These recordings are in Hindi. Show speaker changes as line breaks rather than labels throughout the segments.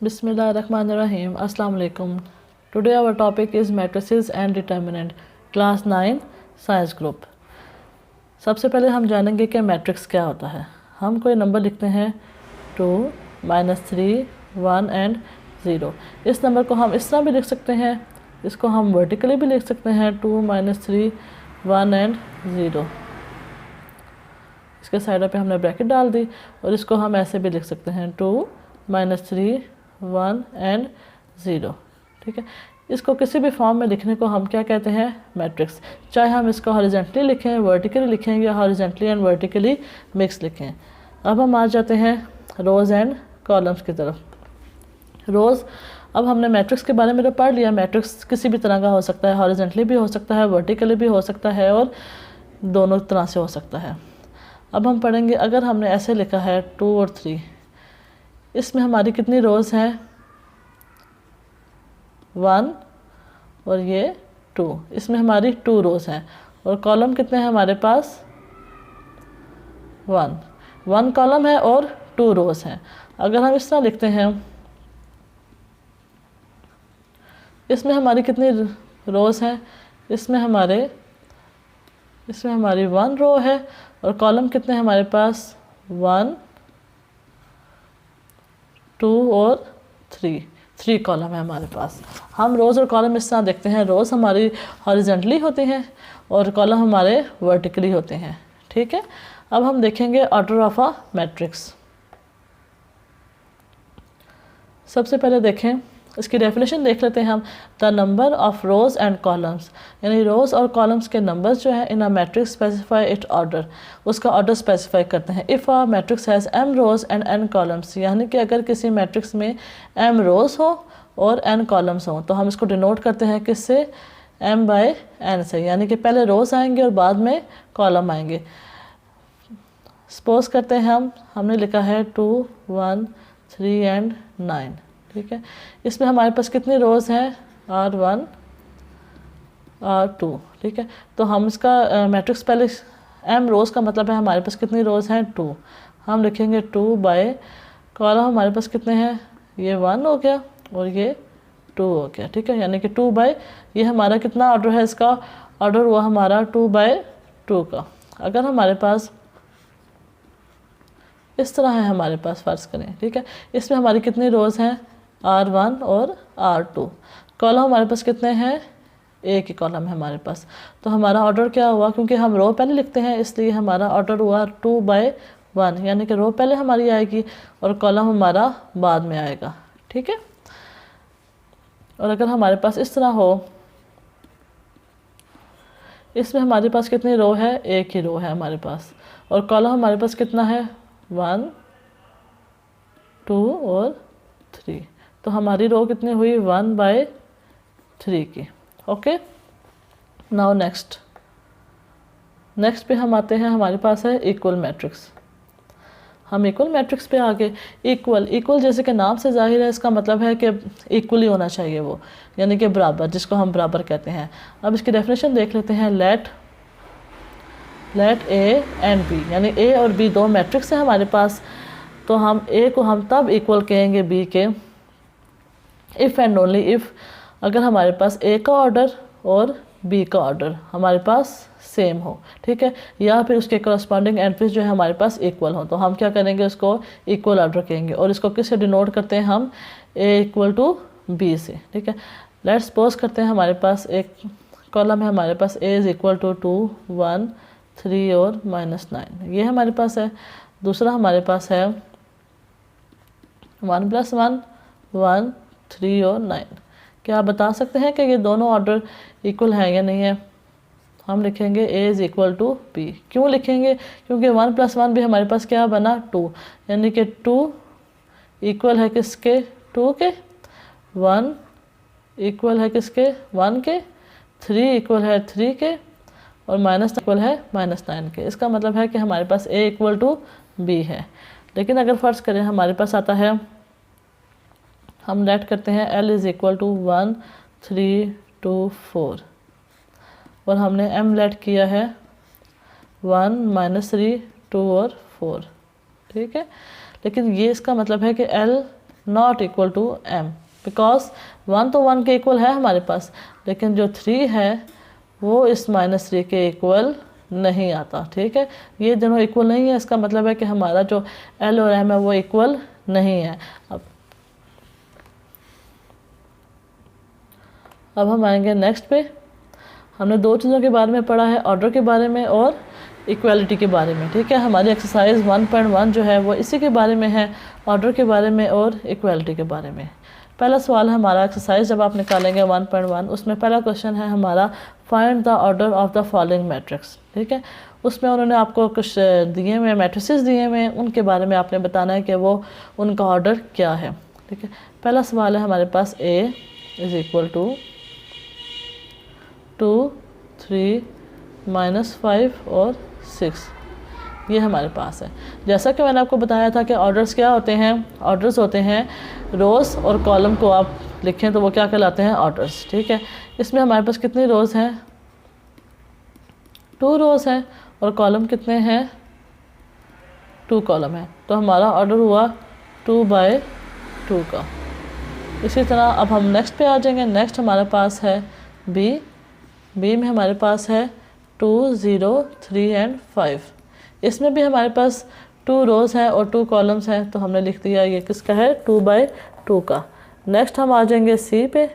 Bismillahirrahmanirrahim. Assalamu alaikum. Today our topic is matrices and determinant. Class 9 science group. सबसे पहले हम जानेंगे कि मैट्रिक्स क्या होता है। हम कोई नंबर लिखते हैं 2, -3, 1 एंड 0। इस नंबर को हम इस तरह भी लिख सकते हैं, इसको हम वर्टिकली भी लिख सकते हैं 2, -3, 1 एंड 0। इसके साइड पे हमने ब्रैकेट डाल दी और इसको हम ऐसे भी लिख सकते हैं 2, -3, 1 एंड 0। ठीक है, इसको किसी भी फॉर्म में लिखने को हम क्या कहते हैं? मैट्रिक्स। चाहे हम इसको हॉरिजॉन्टली लिखें, वर्टिकली लिखें या हॉरिजॉन्टली एंड वर्टिकली मिक्स लिखें। अब हम आ जाते हैं रोज़ एंड कॉलम्स की तरफ। रोज़, अब हमने मैट्रिक्स के बारे में तो पढ़ लिया। मैट्रिक्स किसी भी तरह का हो सकता है, हॉरिजॉन्टली भी हो सकता है, वर्टिकली भी हो सकता है और दोनों तरह से हो सकता है। अब हम पढ़ेंगे, अगर हमने ऐसे लिखा है 2 और 3, इसमें हमारी कितनी रोज़ हैं? 1 और ये 2। इसमें हमारी 2 रोज़ हैं और कॉलम कितने हैं हमारे पास? 1 कॉलम है और 2 रोज़ हैं। अगर हम इस तरह लिखते हैं, इसमें हमारी कितनी रोज़ हैं? इसमें हमारी 1 रो है और कॉलम कितने हैं हमारे पास? 1, 2 और 3 कॉलम है हमारे पास। हम रोज़ और कॉलम इस तरह देखते हैं, रोज़ हमारी हॉरिजॉन्टली होती हैं और कॉलम हमारे वर्टिकली होते हैं। ठीक है, अब हम देखेंगे ऑर्डर ऑफ अ मैट्रिक्स। सबसे पहले देखें, इसकी डेफिनेशन देख लेते हैं हम। The number of rows and columns, यानी रोज़ और कॉलम्स के नंबर्स जो हैं in a matrix specify it order, उसका ऑर्डर स्पेसिफाई करते हैं। If a matrix has m rows and n columns, यानी कि अगर किसी मैट्रिक्स में m रोज़ हो और n कॉलम्स हो तो हम इसको डिनोट करते हैं किससे? m/n से, यानी कि पहले रोज़ आएंगे और बाद में कॉलम आएंगे। सपोज करते हैं हमने लिखा है 2, 1, 3 एंड 9। ठीक है, इसमें हमारे पास कितनी रोज़ हैं? R1, R2। ठीक है, तो हम इसका मैट्रिक्स पहले m रोज़ का मतलब है हमारे पास कितनी रोज़ हैं? 2। हम लिखेंगे 2 बाय कॉलम हमारे पास कितने हैं? ये 1 हो गया और ये 2 हो गया। ठीक है, यानी कि 2 बाय, ये हमारा कितना ऑर्डर है? इसका ऑर्डर हुआ हमारा 2/2 का। अगर हमारे पास इस तरह है, हमारे पास फ़र्ज़ करें, ठीक है, इसमें हमारी कितनी रोज़ हैं? R1 और R2। कॉलम हमारे पास कितने हैं? एक ही कॉलम है हमारे पास। तो हमारा ऑर्डर क्या हुआ? क्योंकि हम रो पहले लिखते हैं इसलिए हमारा ऑर्डर हुआ 2/1, यानी कि रो पहले हमारी आएगी और कॉलम हमारा बाद में आएगा। ठीक है, और अगर हमारे पास इस तरह हो, इसमें हमारे पास कितनी रो है? एक ही रो है हमारे पास और कॉलम हमारे पास कितना है? 1, 2 और 3। तो हमारी रो कितनी हुई? 1/3 की। ओके, नाउ नेक्स्ट पे हम आते हैं, हमारे पास है इक्वल मैट्रिक्स। हम इक्वल मैट्रिक्स पे आगे, इक्वल जैसे कि नाम से जाहिर है, इसका मतलब है कि इक्वली होना चाहिए वो, यानी कि बराबर, जिसको हम बराबर कहते हैं। अब इसकी डेफिनेशन देख लेते हैं। लेट ए एंड बी, यानी ए और बी दो मैट्रिक्स है हमारे पास, तो हम ए को हम तब इक्वल कहेंगे बी के इफ़ एंड ओनली इफ़, अगर हमारे पास ए का ऑर्डर और बी का ऑर्डर हमारे पास सेम हो। ठीक है, या फिर उसके करस्पॉन्डिंग एंट्रीज जो है हमारे पास इक्वल हो, तो हम क्या करेंगे? उसको इक्वल ऑर्डर कहेंगे और इसको किससे डिनोट करते हैं हम? ए इक्वल टू बी से। ठीक है, लेट्स सपोज करते हैं हमारे पास एक कॉलम है, हमारे पास ए इज़ इक्वल टू 2, 1, 3 और -9, ये हमारे पास है। दूसरा हमारे पास है 1 + 1, 1, 3 और 9। क्या आप बता सकते हैं कि ये दोनों ऑर्डर इक्वल हैं या नहीं है? हम लिखेंगे A is equal to B. क्यों लिखेंगे? क्योंकि 1 + 1 भी हमारे पास क्या बना? 2, यानी कि 2 इक्वल है किसके? 2 के। 1 इक्वल है किसके? 1 के। 3 इक्वल है 3 के और माइनस इक्वल है -9 के। इसका मतलब है कि हमारे पास ए इक्वल टू बी है। लेकिन अगर फ़र्ज़ करें हमारे पास आता है, हम लेट करते हैं L इज़ इक्वल टू 1, 3, 2, 4 और हमने M लेट किया है 1, -3, 2 और 4। ठीक है, लेकिन ये इसका मतलब है कि L not equal to m, because 1 तो 1 के इक्वल है हमारे पास, लेकिन जो 3 है वो इस -3 के इक्वल नहीं आता। ठीक है, ये दोनों इक्वल नहीं है, इसका मतलब है कि हमारा जो l और m है वो इक्वल नहीं है। अब हम आएंगे नेक्स्ट पे। हमने दो चीज़ों के बारे में पढ़ा है, ऑर्डर के बारे में और इक्वालिटी के बारे में। ठीक है, हमारी एक्सरसाइज 1.1 जो है वो इसी के बारे में है, ऑर्डर के बारे में और इक्वालिटी के बारे में। पहला सवाल है हमारा एक्सरसाइज जब आप निकालेंगे 1.1, उसमें पहला क्वेश्चन है हमारा find the order of the following matrix. ठीक है, उसमें उन्होंने आपको कुछ दिए हुए मैट्रिसेस दिए हुए हैं, उनके बारे में आपने बताना है कि वो उनका ऑर्डर क्या है। ठीक है, पहला सवाल है हमारे पास A इज़ इक्वल टू 2, 3, -5 और 6, ये हमारे पास है। जैसा कि मैंने आपको बताया था कि ऑर्डर्स क्या होते हैं, ऑर्डर्स होते हैं रोज़ और कॉलम को आप लिखें तो वो क्या कहलाते हैं, ऑर्डर्स। ठीक है, इसमें हमारे पास कितनी रोज़ हैं, 2 रोज़ हैं, और कॉलम कितने हैं, 2 कॉलम है, तो हमारा ऑर्डर हुआ 2/2 का। इसी तरह अब हम नेक्स्ट पे आ जाएंगे। नेक्स्ट हमारे पास है बी में हमारे पास है 2, 0, 3 एंड 5। इसमें भी हमारे पास 2 रोज़ हैं और 2 कॉलम्स हैं, तो हमने लिख दिया ये किसका है, 2/2 का। नेक्स्ट हम आ जाएंगे सी पे।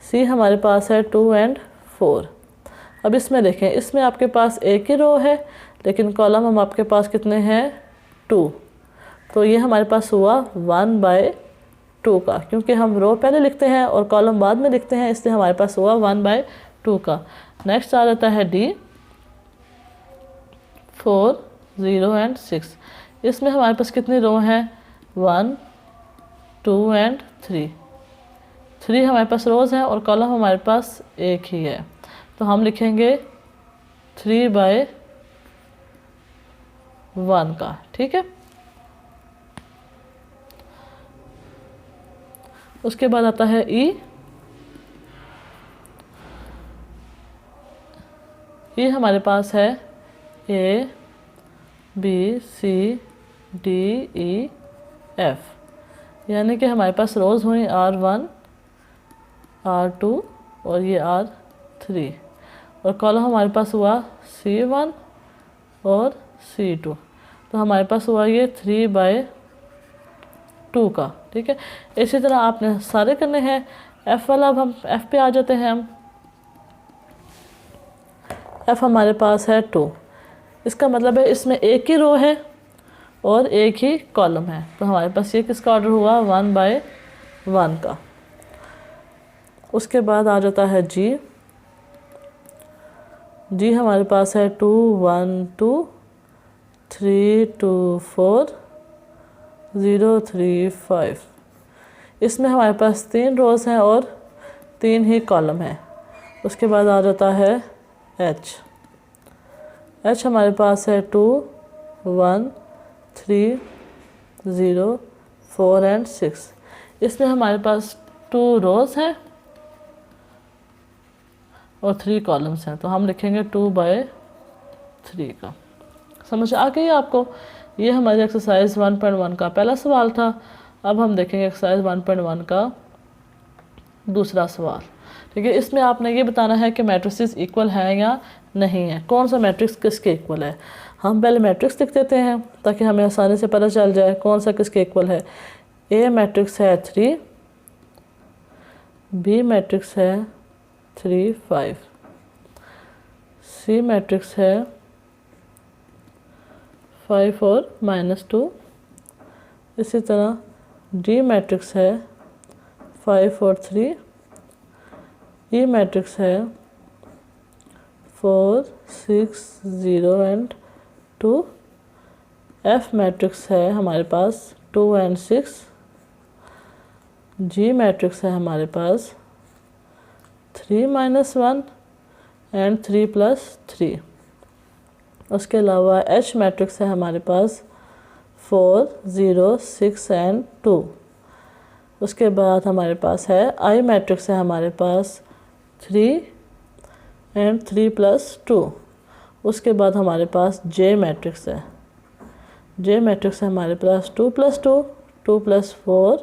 सी हमारे पास है 2 एंड 4। अब इसमें देखें, इसमें आपके पास एक ही रो है, लेकिन कॉलम हम आपके पास कितने हैं, 2, तो ये हमारे पास हुआ 1/2 का, क्योंकि हम रो पहले लिखते हैं और कॉलम बाद में लिखते हैं, इसलिए हमारे पास हुआ 1/2 का। नेक्स्ट आ जाता है डी 4, 0 एंड 6। इसमें हमारे पास कितनी रो हैं, 1, 2 एंड 3। 3 हमारे पास रोज़ हैं और कॉलम हमारे पास एक ही है, तो हम लिखेंगे 3/1 का। ठीक है, उसके बाद आता है ई। ये हमारे पास है A, B, C, D, E, F, यानी कि हमारे पास रोज़ हुई R1, R2 और ये R3, और कॉलम हमारे पास हुआ C1 और C2, तो हमारे पास हुआ ये 3/2 का। ठीक है, इसी तरह आपने सारे करने हैं। F वाला, अब हम F पे आ जाते हैं। हम F हमारे पास है 2, इसका मतलब है इसमें एक ही रो है और एक ही कॉलम है, तो हमारे पास ये किसका ऑर्डर हुआ, 1/1 का। उसके बाद आ जाता है G हमारे पास है 2, 1, 2, 3, 2, 4, 0, 3, 5। इसमें हमारे पास 3 रोज़ हैं और 3 ही कॉलम हैं। उसके बाद आ जाता है H हमारे पास है 2, 1, 3, 0, 4 एंड 6। इसमें हमारे पास 2 रोज़ हैं और 3 कॉलम्स हैं, तो हम लिखेंगे 2/3 का। समझ आ गई आपको? ये हमारी एक्सरसाइज 1.1 का पहला सवाल था। अब हम देखेंगे एक्सरसाइज 1.1 का दूसरा सवाल। ठीक है, इसमें आपने ये बताना है कि मैट्रिसेस इक्वल हैं या नहीं है, कौन सा मैट्रिक्स किसके इक्वल है। हम पहले मैट्रिक्स लिख देते हैं ताकि हमें आसानी से पता चल जाए कौन सा किसके इक्वल है। ए मैट्रिक्स है 3, बी मैट्रिक्स है 3, 5, सी मैट्रिक्स है 5 और -2, इसी तरह डी मैट्रिक्स है 5 और 3, ई मैट्रिक्स है 4, 6, 0 एंड 2, एफ मैट्रिक्स है हमारे पास 2 एंड 6, जी मैट्रिक्स है हमारे पास 3 - 1 एंड 3 + 3। उसके अलावा एच मैट्रिक्स है हमारे पास 4, 0, 6 एंड 2। उसके बाद हमारे पास है आई मैट्रिक्स है हमारे पास 3 एंड 3 + 2। उसके बाद हमारे पास जे मैट्रिक्स है, जे मैट्रिक्स है हमारे पास 2 + 2, 2 + 4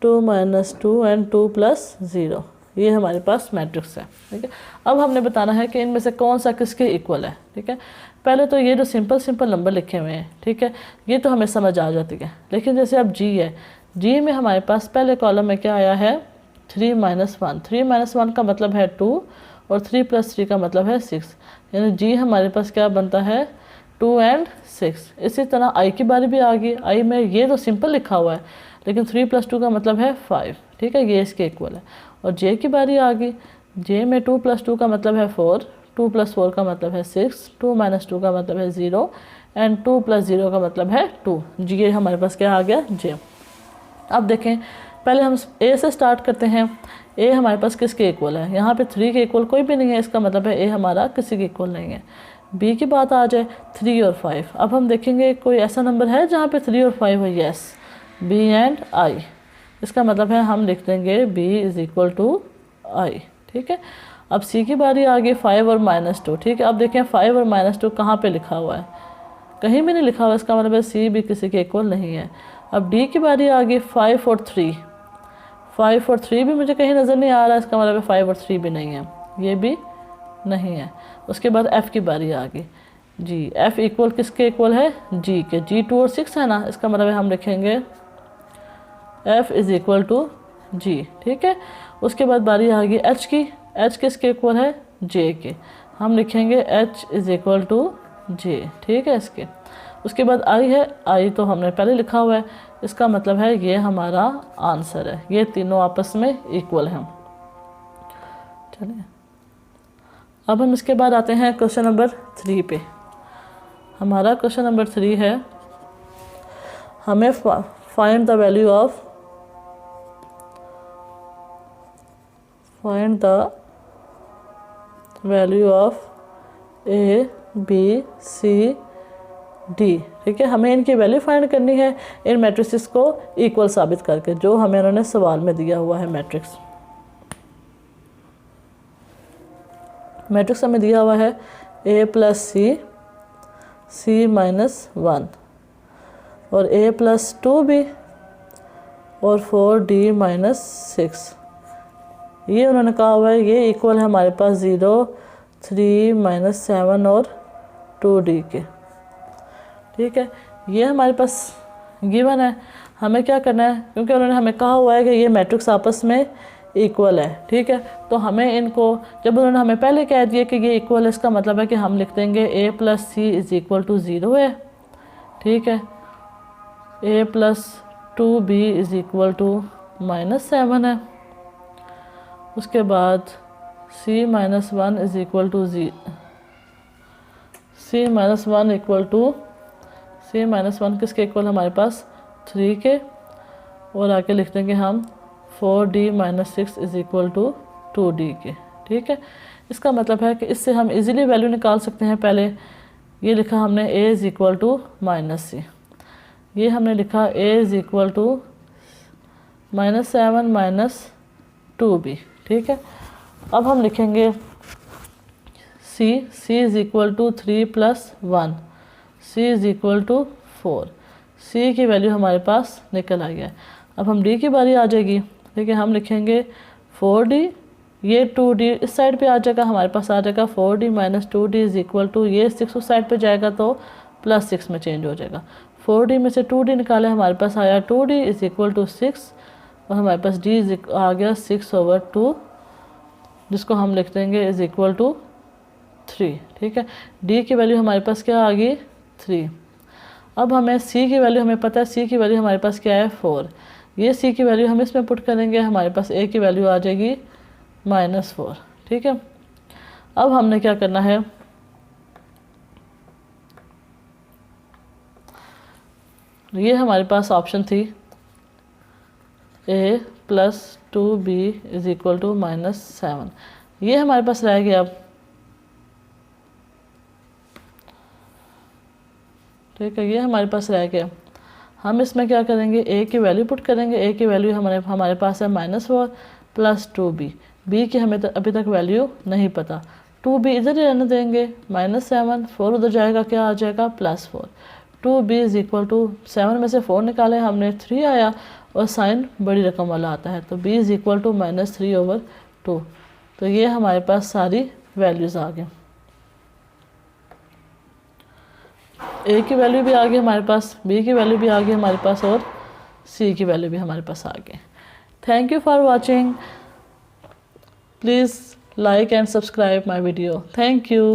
2 माइनस 2 एंड 2 प्लस 0, ये हमारे पास मैट्रिक्स है। ठीक है, अब हमने बताना है कि इनमें से कौन सा किसके इक्वल है। ठीक है, पहले तो ये जो सिंपल नंबर लिखे हुए हैं, ठीक है, ये तो हमें समझ आ जाती है। लेकिन जैसे अब जी है, जी में हमारे पास पहले कॉलम में क्या आया है 3 माइनस 1, 3 माइनस 1 का मतलब है 2 और 3 प्लस 3 का मतलब है 6, यानी जी हमारे पास क्या बनता है 2 एंड 6। इसी तरह आई की बारी भी आ गई, आई में ये तो सिंपल लिखा हुआ है लेकिन 3 प्लस 2 का मतलब है 5। ठीक है, ये इसके इक्वल है। और जे की बारी आ गई, जे में 2 प्लस 2 का मतलब है 4, 2 प्लस 4 का मतलब है 6, 2 माइनस 2 का मतलब है 0 एंड 2 प्लस 0 का मतलब है 2। जी ये हमारे पास क्या आ गया जे। अब देखें, पहले हम ए से स्टार्ट करते हैं। ए हमारे पास किसके इक्वल है, यहाँ पे 3 के इक्वल कोई भी नहीं है, इसका मतलब है ए हमारा किसी के इक्वल नहीं है। बी की बात आ जाए 3 और 5, अब हम देखेंगे कोई ऐसा नंबर है जहाँ पे 3 और 5 है। यस, बी एंड आई, इसका मतलब है हम लिख देंगे बी इज इक्वल टू आई। ठीक है, अब सी की बारी आ गई 5 और -2। ठीक है, अब देखें 5 और -2 कहाँ पे लिखा हुआ है, कहीं भी नहीं लिखा हुआ, इसका मतलब है सी भी किसी के इक्वल नहीं है। अब डी की बारी आ गई 5 और 3, 5 और 3 भी मुझे कहीं नज़र नहीं आ रहा, इसका मतलब है 5 और 3 भी नहीं है, ये भी नहीं है। उसके बाद एफ़ की बारी आ गई जी, एफ़ इक्वल किसके इक्वल है जी के, जी 2 और 6 है ना, इसका मतलब है हम लिखेंगे एफ़ इज़ इक्वल टू जी। ठीक है, उसके बाद बारी आ गई एच की, एच किसके इक्वल है जे के, हम लिखेंगे एच इज़ इक्वल टू जे। ठीक है, इसके उसके बाद आई है, आई तो हमने पहले लिखा हुआ है, इसका मतलब है ये हमारा आंसर है, ये तीनों आपस में इक्वल हैं। चलिए अब हम इसके बाद आते हैं क्वेश्चन नंबर 3 पे। हमारा क्वेश्चन नंबर 3 है, हमें find the value of A B C D. ठीक है, हमें इनकी वैल्यू फाइंड करनी है इन मैट्रिक्स को इक्वल साबित करके, जो हमें उन्होंने सवाल में दिया हुआ है। मैट्रिक्स हमें दिया हुआ है a plus C, C minus 1 और a प्लस 2b और 4d माइनस 6। ये उन्होंने कहा हुआ है ये इक्वल है हमारे पास 0, 3 माइनस 7 और 2d के। ठीक है, ये हमारे पास गिवन है, हमें क्या करना है, क्योंकि उन्होंने हमें कहा हुआ है कि ये मैट्रिक्स आपस में इक्वल है। ठीक है, तो हमें इनको, जब उन्होंने हमें पहले कह दिया कि ये इक्वल है, इसका मतलब है कि हम लिख देंगे a plus C is equal to 0 है। ठीक है, a plus 2b is equal to -7 है। उसके बाद c minus 1 is equal to c minus 1 equal to c minus 1 किसके इक्वल हमारे पास 3 के, और आके लिख देंगे हम 4d minus 6 is equal to 2d के। ठीक है, इसका मतलब है कि इससे हम इजीली वैल्यू निकाल सकते हैं। पहले ये लिखा हमने a is equal to -c, ये हमने लिखा a is equal to -7 minus 2b। ठीक है, अब हम लिखेंगे c is equal to 3 plus 1, c is equal to 4, c की वैल्यू हमारे पास निकल आई है। अब हम d की बारी आ जाएगी। ठीक है, हम लिखेंगे 4d, ये 2d इस साइड पे आ जाएगा, हमारे पास आ जाएगा 4d minus 2d is equal to, ये 6 उस साइड पे जाएगा तो +6 में चेंज हो जाएगा। 4d में से 2d निकाले, हमारे पास आया 2d इज़ इक्वल टू 6 और हमारे पास d आ गया 6/2, जिसको हम लिख देंगे इज़ इक्वल टू 3। ठीक है, d की वैल्यू हमारे पास क्या आ गई 3। अब हमें c की वैल्यू हमें पता है, c की वैल्यू हमारे पास क्या है 4, ये c की वैल्यू हम इसमें पुट करेंगे, हमारे पास a की वैल्यू आ जाएगी -4। ठीक है, अब हमने क्या करना है, ये हमारे पास ऑप्शन थी a plus 2b is equal to -7, ये हमारे पास रह गया। अब ठीक है, ये हमारे पास रह गया। हम इसमें क्या करेंगे, a की वैल्यू पुट करेंगे, a की वैल्यू हमारे पास है -4 प्लस 2b, b की हमें अभी तक वैल्यू नहीं पता, 2b इधर ही रहने देंगे, -7, 4 उधर जाएगा क्या आ जाएगा +4, 2b इज़ इक्वल टू 7 में से 4 निकाले हमने 3 आया और साइन बड़ी रकम वाला आता है, तो b इज़ इक्वल टू -3/2। तो ये हमारे पास सारी वैल्यूज़ आ गई, a की वैल्यू भी आ गई हमारे पास, b की वैल्यू भी आ गई हमारे पास और c की वैल्यू भी हमारे पास आ गई। Thank you for watching. Please like and subscribe my video. Thank you.